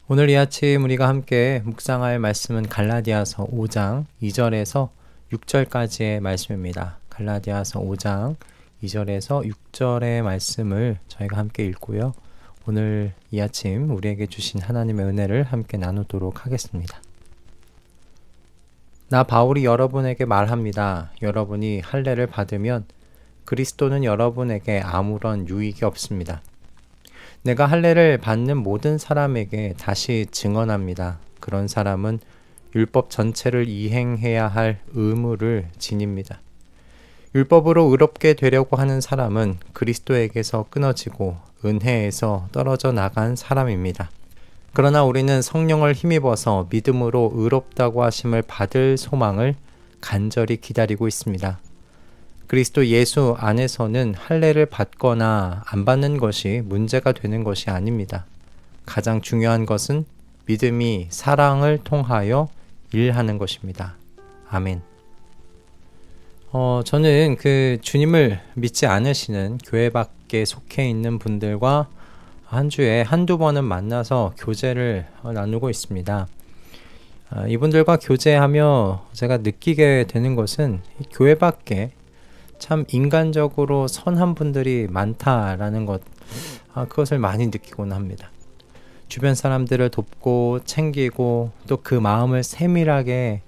오늘 이 아침 우리가 함께 묵상할 말씀은 갈라디아서 5장 2절에서 6절까지의 말씀입니다. 갈라디아서 5장 2절에서 6절의 말씀을 저희가 함께 읽고요. 오늘 이 아침 우리에게 주신 하나님의 은혜를 함께 나누도록 하겠습니다. 나 바울이 여러분에게 말합니다. 여러분이 할례를 받으면 그리스도는 여러분에게 아무런 유익이 없습니다. 내가 할례를 받는 모든 사람에게 다시 증언합니다. 그런 사람은 율법 전체를 이행해야 할 의무를 지닙니다. 율법으로 의롭게 되려고 하는 사람은 그리스도에게서 끊어지고 은혜에서 떨어져 나간 사람입니다. 그러나 우리는 성령을 힘입어서 믿음으로 의롭다고 하심을 받을 소망을 간절히 기다리고 있습니다. 그리스도 예수 안에서는 할례를 받거나 안 받는 것이 문제가 되는 것이 아닙니다. 가장 중요한 것은 믿음이 사랑을 통하여 일하는 것입니다. 아멘. 저는 주님을 믿지 않으시는 교회 밖에 속해 있는 분들과 한 주에 한두 번은 만나서 교제를 나누고 있습니다. 이분들과 교제하며 제가 느끼게 되는 것은 교회 밖에 참 인간적으로 선한 분들이 많다라는 것, 그것을 많이 느끼곤 합니다. 주변 사람들을 돕고 챙기고 또 그 마음을 세밀하게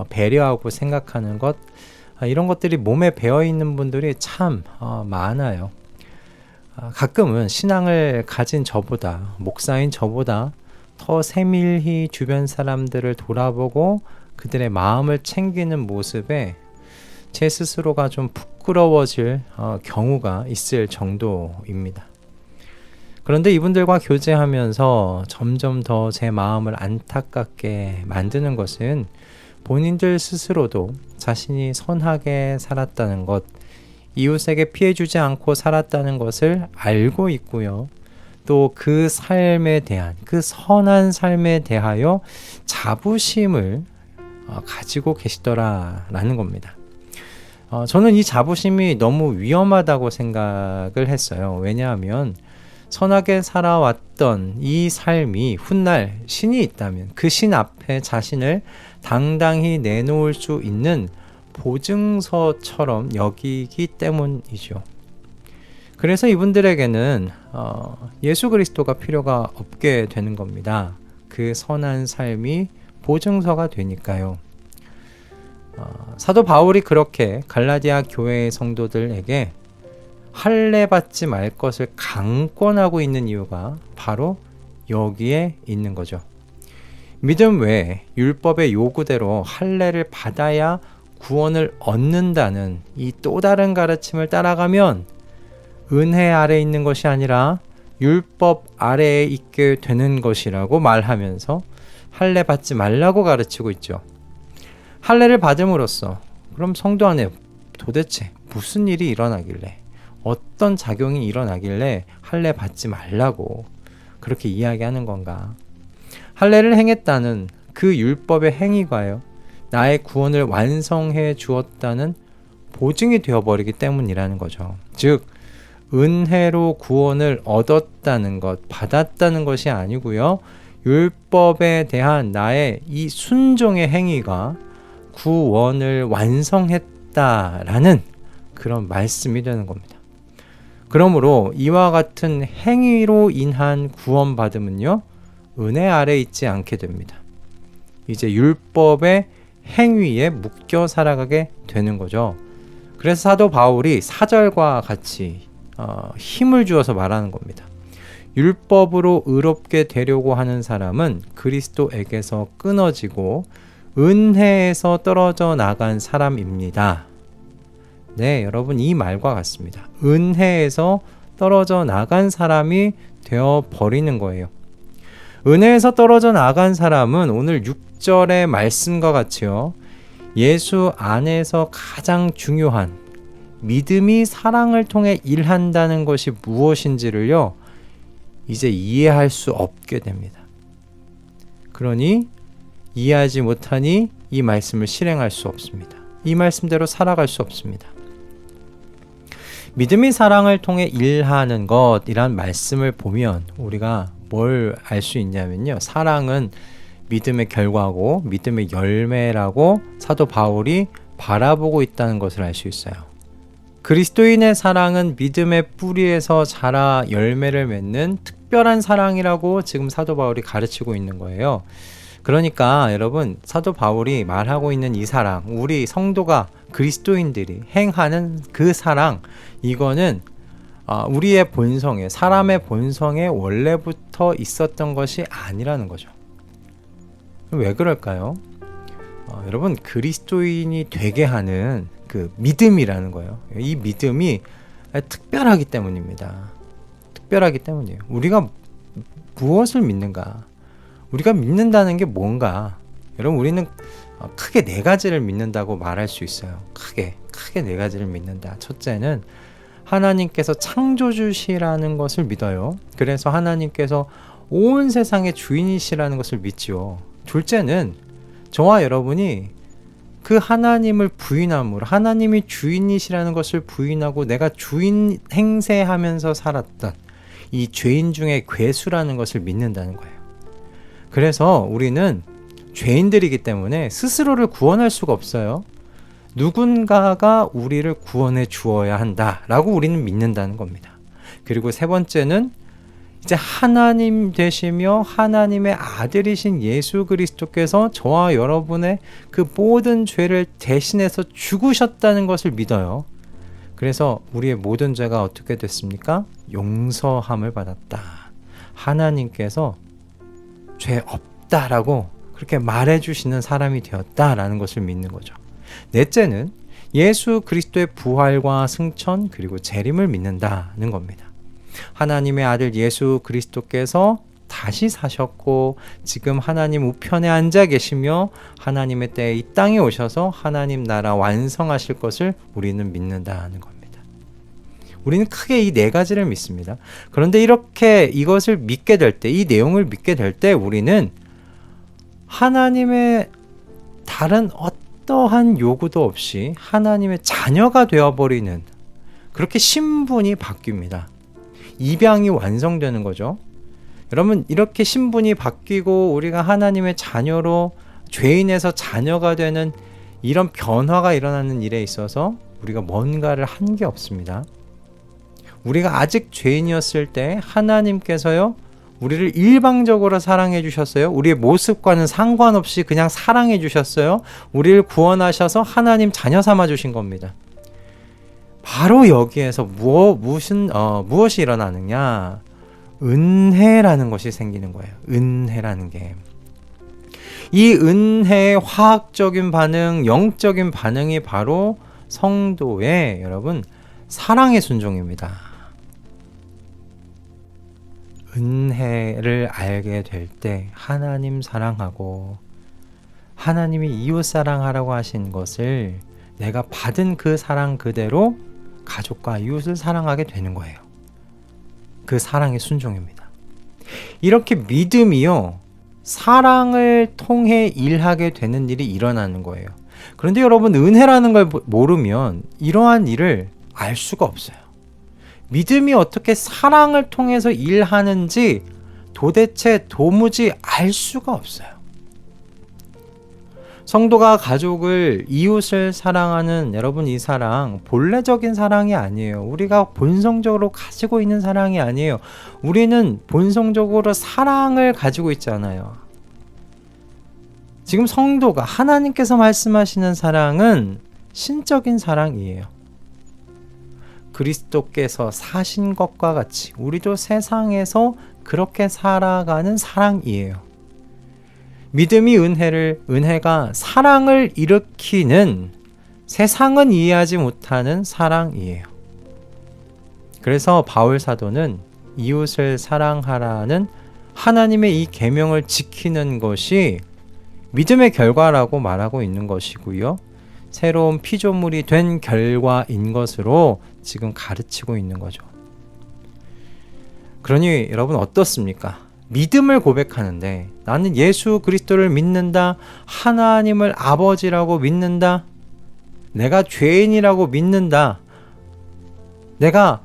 배려하고 생각하는 것, 이런 것들이 몸에 배어있는 분들이 참 많아요. 가끔은 신앙을 가진 저보다, 목사인 저보다 더 세밀히 주변 사람들을 돌아보고 그들의 마음을 챙기는 모습에 제 스스로가 좀 부끄러워질 경우가 있을 정도입니다. 그런데 이분들과 교제하면서 점점 더 제 마음을 안타깝게 만드는 것은 본인들 스스로도 자신이 선하게 살았다는 것, 이웃에게 피해 주지 않고 살았다는 것을 알고 있고요. 또 그 삶에 대한, 그 선한 삶에 대하여 자부심을 가지고 계시더라라는 겁니다. 저는 이 자부심이 너무 위험하다고 생각을 했어요. 왜냐하면 선하게 살아왔던 이 삶이 훗날 신이 있다면 그 신 앞에 자신을 당당히 내놓을 수 있는 보증서처럼 여기기 때문이죠. 그래서 이분들에게는 예수 그리스도가 필요가 없게 되는 겁니다. 그 선한 삶이 보증서가 되니까요. 사도 바울이 그렇게 갈라디아 교회의 성도들에게 할례 받지 말 것을 강권하고 있는 이유가 바로 여기에 있는 거죠. 믿음 외에 율법의 요구대로 할례를 받아야 구원을 얻는다는 이 또 다른 가르침을 따라가면 은혜 아래에 있는 것이 아니라 율법 아래에 있게 되는 것이라고 말하면서 할례 받지 말라고 가르치고 있죠. 할례를 받음으로써 그럼 성도 안에 도대체 무슨 일이 일어나길래, 어떤 작용이 일어나길래 할례 받지 말라고 그렇게 이야기하는 건가? 할례를 행했다는 그 율법의 행위가요, 나의 구원을 완성해 주었다는 보증이 되어버리기 때문이라는 거죠. 즉 은혜로 구원을 얻었다는 것, 받았다는 것이 아니고요, 율법에 대한 나의 이 순종의 행위가 구원을 완성했다라는 그런 말씀이 되는 겁니다. 그러므로 이와 같은 행위로 인한 구원받음은요, 은혜 아래 있지 않게 됩니다. 이제 율법의 행위에 묶여 살아가게 되는 거죠. 그래서 사도 바울이 4절과 같이 힘을 주어서 말하는 겁니다. 율법으로 의롭게 되려고 하는 사람은 그리스도에게서 끊어지고 은혜에서 떨어져 나간 사람입니다. 네, 여러분, 이 말과 같습니다. 은혜에서 떨어져 나간 사람이 되어버리는 거예요. 은혜에서 떨어져 나간 사람은 오늘 6절의 말씀과 같이요, 예수 안에서 가장 중요한 믿음이 사랑을 통해 일한다는 것이 무엇인지를요, 이제 이해할 수 없게 됩니다. 그러니 이해하지 못하니 이 말씀을 실행할 수 없습니다. 이 말씀대로 살아갈 수 없습니다. 믿음이 사랑을 통해 일하는 것이란 말씀을 보면 우리가 뭘 알 수 있냐면요. 사랑은 믿음의 결과고 믿음의 열매라고 사도 바울이 바라보고 있다는 것을 알 수 있어요. 그리스도인의 사랑은 믿음의 뿌리에서 자라 열매를 맺는 특별한 사랑이라고 지금 사도 바울이 가르치고 있는 거예요. 그러니까 여러분, 사도 바울이 말하고 있는 이 사랑, 우리 성도가 그리스도인들이 행하는 그 사랑, 이거는 우리의 본성에, 사람의 본성에 원래부터 있었던 것이 아니라는 거죠. 왜 그럴까요? 여러분, 그리스도인이 되게 하는 그 믿음이라는 거예요. 이 믿음이 특별하기 때문입니다. 특별하기 때문이에요. 우리가 무엇을 믿는가? 우리가 믿는다는 게 뭔가? 여러분, 우리는 크게 네 가지를 믿는다고 말할 수 있어요. 크게 네 가지를 믿는다. 첫째는 하나님께서 창조주시라는 것을 믿어요. 그래서 하나님께서 온 세상의 주인이시라는 것을 믿지요. 둘째는 저와 여러분이 그 하나님을 부인함으로, 하나님이 주인이시라는 것을 부인하고 내가 주인 행세하면서 살았던 이 죄인 중에 괴수라는 것을 믿는다는 거예요. 그래서 우리는 죄인들이기 때문에 스스로를 구원할 수가 없어요. 누군가가 우리를 구원해 주어야 한다라고 우리는 믿는다는 겁니다. 그리고 세 번째는 이제 하나님 되시며 하나님의 아들이신 예수 그리스도께서 저와 여러분의 그 모든 죄를 대신해서 죽으셨다는 것을 믿어요. 그래서 우리의 모든 죄가 어떻게 됐습니까? 용서함을 받았다. 하나님께서 죄 없다라고 그렇게 말해주시는 사람이 되었다라는 것을 믿는 거죠. 넷째는 예수 그리스도의 부활과 승천 그리고 재림을 믿는다는 겁니다. 하나님의 아들 예수 그리스도께서 다시 사셨고 지금 하나님 우편에 앉아 계시며 하나님의 때에 이 땅에 오셔서 하나님 나라 완성하실 것을 우리는 믿는다는 겁니다. 우리는 크게 이 네 가지를 믿습니다. 그런데 이렇게 이것을 믿게 될 때, 이 내용을 믿게 될 때 우리는 하나님의 다른 어떠한 요구도 없이 하나님의 자녀가 되어버리는, 그렇게 신분이 바뀝니다. 입양이 완성되는 거죠. 여러분, 이렇게 신분이 바뀌고 우리가 하나님의 자녀로, 죄인에서 자녀가 되는 이런 변화가 일어나는 일에 있어서 우리가 뭔가를 한 게 없습니다. 우리가 아직 죄인이었을 때 하나님께서요, 우리를 일방적으로 사랑해 주셨어요. 우리의 모습과는 상관없이 그냥 사랑해 주셨어요. 우리를 구원하셔서 하나님 자녀 삼아 주신 겁니다. 바로 여기에서 무엇이 일어나느냐? 은혜라는 것이 생기는 거예요. 은혜라는 게. 이 은혜의 화학적인 반응, 영적인 반응이 바로 성도의, 여러분, 사랑의 순종입니다. 은혜를 알게 될 때 하나님 사랑하고 하나님이 이웃 사랑하라고 하신 것을 내가 받은 그 사랑 그대로 가족과 이웃을 사랑하게 되는 거예요. 그 사랑의 순종입니다. 이렇게 믿음이요, 사랑을 통해 일하게 되는 일이 일어나는 거예요. 그런데 여러분, 은혜라는 걸 모르면 이러한 일을 알 수가 없어요. 믿음이 어떻게 사랑을 통해서 일하는지 도대체 도무지 알 수가 없어요. 성도가 가족을, 이웃을 사랑하는, 여러분, 이 사랑 본래적인 사랑이 아니에요. 우리가 본성적으로 가지고 있는 사랑이 아니에요. 우리는 본성적으로 사랑을 가지고 있잖아요. 지금 성도가, 하나님께서 말씀하시는 사랑은 신적인 사랑이에요. 그리스도께서 사신 것과 같이 우리도 세상에서 그렇게 살아가는 사랑이에요. 믿음이 은혜가 사랑을 일으키는, 세상은 이해하지 못하는 사랑이에요. 그래서 바울 사도는 이웃을 사랑하라는 하나님의 이 계명을 지키는 것이 믿음의 결과라고 말하고 있는 것이고요. 새로운 피조물이 된 결과인 것으로 지금 가르치고 있는 거죠. 그러니 여러분, 어떻습니까? 믿음을 고백하는데, 나는 예수 그리스도를 믿는다, 하나님을 아버지라고 믿는다, 내가 죄인이라고 믿는다, 내가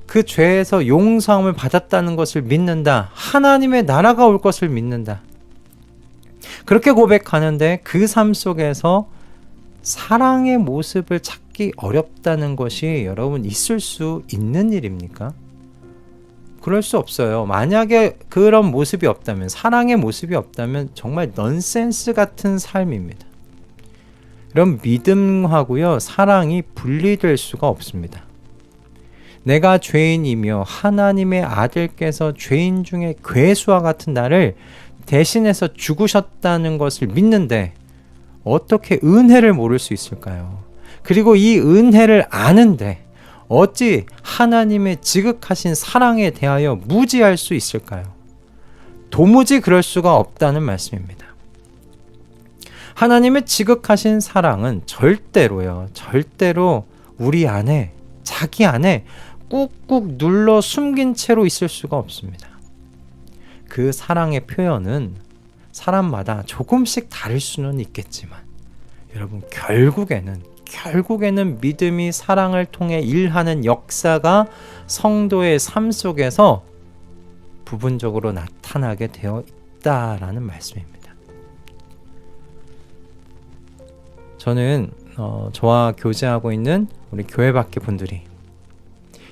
그 죄에서 용서함을 받았다는 것을 믿는다. 하나님의 나라가 올 것을 믿는다. 그렇게 고백하는데 그 삶 속에서 사랑의 모습을 찾기 어렵다는 것이 여러분 있을 수 있는 일입니까? 그럴 수 없어요. 만약에 그런 모습이 없다면, 사랑의 모습이 없다면 정말 넌센스 같은 삶입니다. 이런 믿음하고요, 사랑이 분리될 수가 없습니다. 내가 죄인이며 하나님의 아들께서 죄인 중에 괴수와 같은 나를 대신해서 죽으셨다는 것을 믿는데 어떻게 은혜를 모를 수 있을까요? 그리고 이 은혜를 아는데 어찌 하나님의 지극하신 사랑에 대하여 무지할 수 있을까요? 도무지 그럴 수가 없다는 말씀입니다. 하나님의 지극하신 사랑은 절대로 우리 안에, 자기 안에 꾹꾹 눌러 숨긴 채로 있을 수가 없습니다. 그 사랑의 표현은 사람마다 조금씩 다를 수는 있겠지만 여러분 결국에는 믿음이 사랑을 통해 일하는 역사가 성도의 삶 속에서 부분적으로 나타나게 되어 있다라는 말씀입니다. 저는 저와 교제하고 있는 우리 교회 밖의 분들이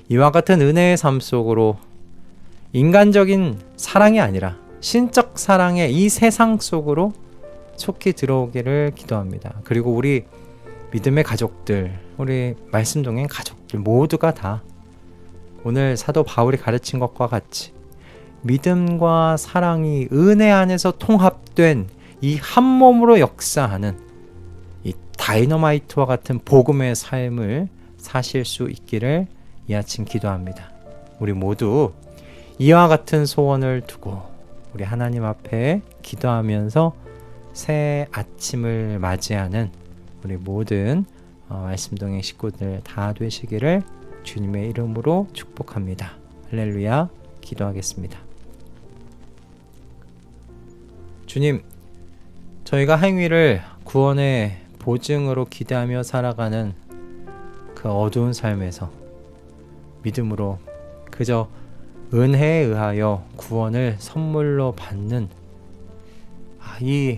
이와 같은 은혜의 삶 속으로 인간적인 사랑이 아니라 신적 사랑의 이 세상 속으로 속히 들어오기를 기도합니다. 그리고 우리 믿음의 가족들, 우리 말씀 동행 가족들 모두가 다 오늘 사도 바울이 가르친 것과 같이 믿음과 사랑이 은혜 안에서 통합된 이 한 몸으로 역사하는 이 다이너마이트와 같은 복음의 삶을 사실 수 있기를 이 아침 기도합니다. 우리 모두 이와 같은 소원을 두고 우리 하나님 앞에 기도하면서 새 아침을 맞이하는 우리 모든 말씀동행 식구들 다 되시기를 주님의 이름으로 축복합니다. 할렐루야. 기도하겠습니다. 주님, 저희가 행위를 구원의 보증으로 기대하며 살아가는 그 어두운 삶에서 믿음으로 그저 은혜에 의하여 구원을 선물로 받는 이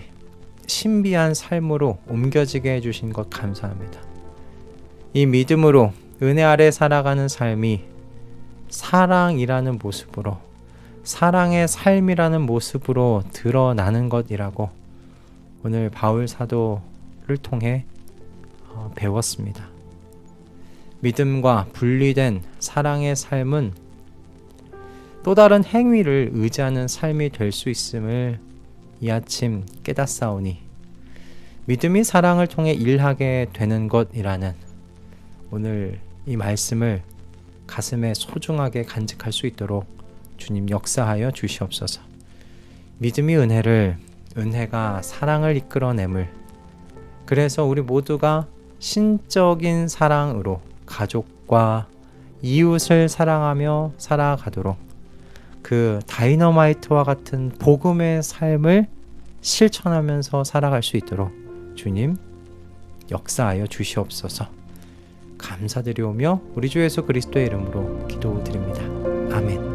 신비한 삶으로 옮겨지게 해주신 것 감사합니다. 이 믿음으로 은혜 아래 살아가는 삶이 사랑이라는 모습으로, 사랑의 삶이라는 모습으로 드러나는 것이라고 오늘 바울 사도를 통해 배웠습니다. 믿음과 분리된 사랑의 삶은 또 다른 행위를 의지하는 삶이 될 수 있음을 이 아침 깨닫사오니 믿음이 사랑을 통해 일하게 되는 것이라는 오늘 이 말씀을 가슴에 소중하게 간직할 수 있도록 주님 역사하여 주시옵소서. 믿음이 은혜가 사랑을 이끌어냄을, 그래서 우리 모두가 신적인 사랑으로 가족과 이웃을 사랑하며 살아가도록 그 다이너마이트와 같은 복음의 삶을 실천하면서 살아갈 수 있도록 주님 역사하여 주시옵소서. 감사드리오며 우리 주 예수 그리스도의 이름으로 기도드립니다. 아멘.